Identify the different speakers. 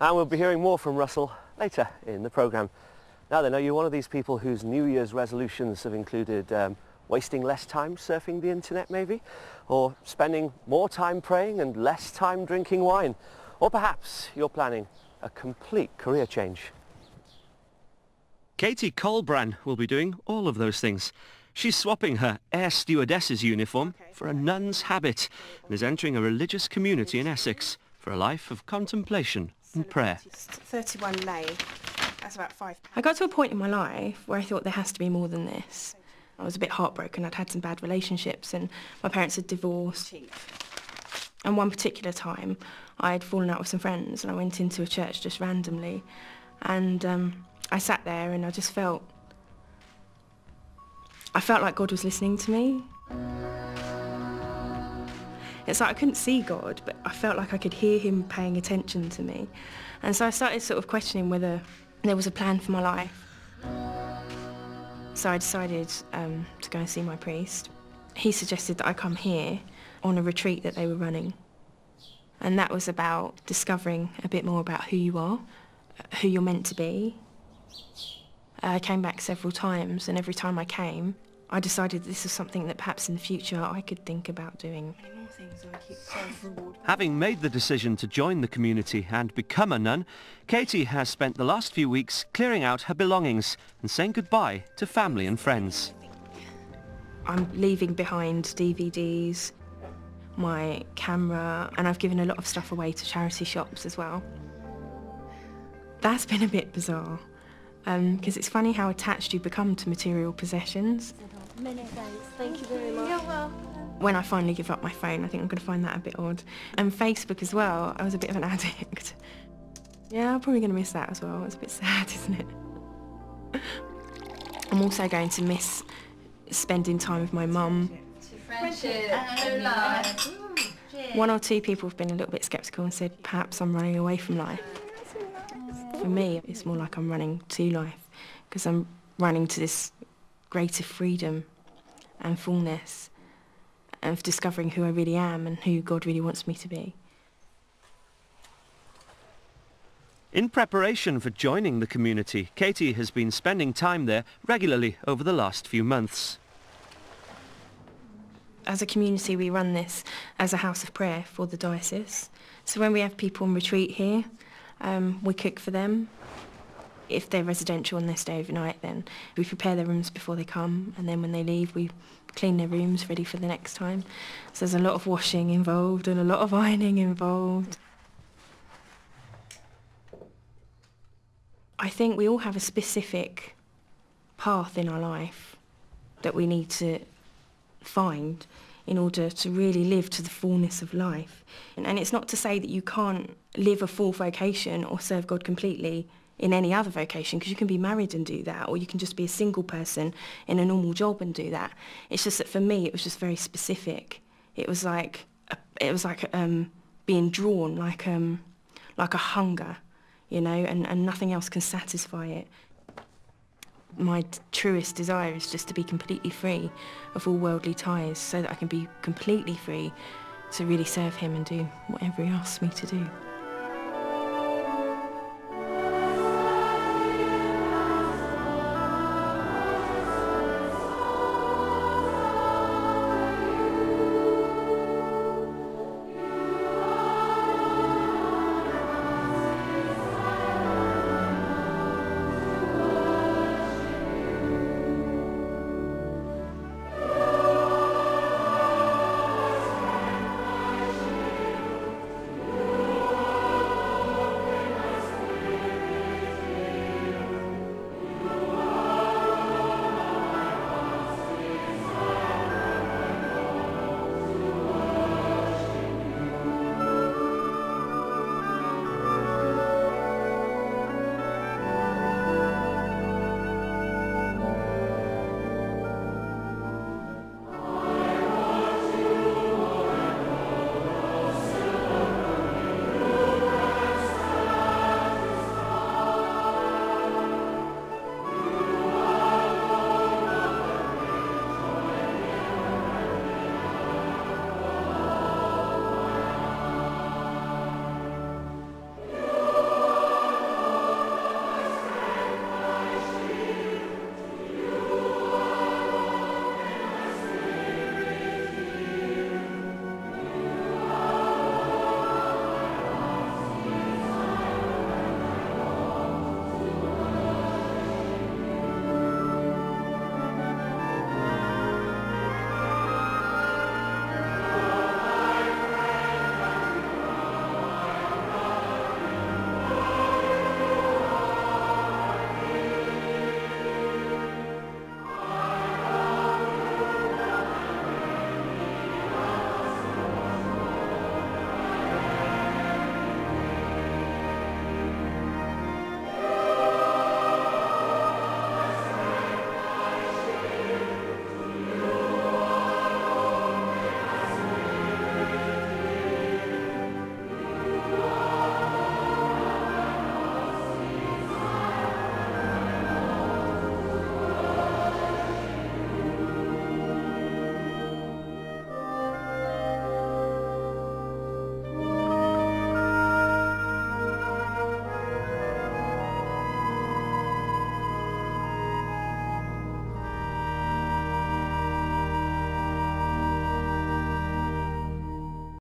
Speaker 1: And we'll be hearing more from Russell later in the programme. Now then, are you one of these people whose New Year's resolutions have included wasting less time surfing the internet maybe? Or spending more time praying and less time drinking wine? Or perhaps you're planning a complete career change? Katie Colbran will be doing all of those things. She's swapping her air stewardess's uniform for a nun's habit and is entering a religious community in Essex for a life of contemplation and prayer.
Speaker 2: 31 lay. That's about £5.
Speaker 3: I got to a point in my life where I thought there has to be more than this. I was a bit heartbroken. I'd had some bad relationships and my parents had divorced. And one particular time I had fallen out with some friends and I went into a church just randomly and I sat there and I just felt like God was listening to me. It's like I couldn't see God, but I felt like I could hear him paying attention to me. And so I started sort of questioning whether there was a plan for my life. So I decided to go and see my priest. He suggested that I come here on a retreat that they were running. And that was about discovering a bit more about who you are, who you're meant to be. I came back several times, and every time I came, I decided this is something that perhaps in the future I could think about doing.
Speaker 1: Having made the decision to join the community and become a nun, Katie has spent the last few weeks clearing out her belongings and saying goodbye to family and friends.
Speaker 3: I'm leaving behind DVDs, my camera, and I've given a lot of stuff away to charity shops as well. That's been a bit bizarre, because it's funny how attached you become to material possessions.
Speaker 4: Many thanks. Thank you very much. You're welcome.
Speaker 3: When I finally give up my phone, I think I'm going to find that a bit odd. And Facebook as well, I was a bit of an addict. Yeah, I'm probably going to miss that as well. It's a bit sad, isn't it? I'm also going to miss spending time with my mum.
Speaker 4: Friendship and life.
Speaker 3: One or two people have been a little bit sceptical and said perhaps I'm running away from life. For me, it's more like I'm running to life, because I'm running to this greater freedom and fullness of discovering who I really am and who God really wants me to be.
Speaker 1: In preparation for joining the community, Katie has been spending time there regularly over the last few months.
Speaker 3: As a community, we run this as a house of prayer for the diocese. So when we have people on retreat here, we cook for them. If they're residential and they stay overnight, then we prepare their rooms before they come, and then when they leave, we clean their rooms ready for the next time. So there's a lot of washing involved and a lot of ironing involved. I think we all have a specific path in our life that we need to find in order to really live to the fullness of life. And it's not to say that you can't live a full vocation or serve God completely in any other vocation, because you can be married and do that, or you can just be a single person in a normal job and do that. It's just that for me, it was just very specific. It was like being drawn, like a hunger, you know, and nothing else can satisfy it. My truest desire is just to be completely free of all worldly ties, so that I can be completely free to really serve him and do whatever he asks me to do.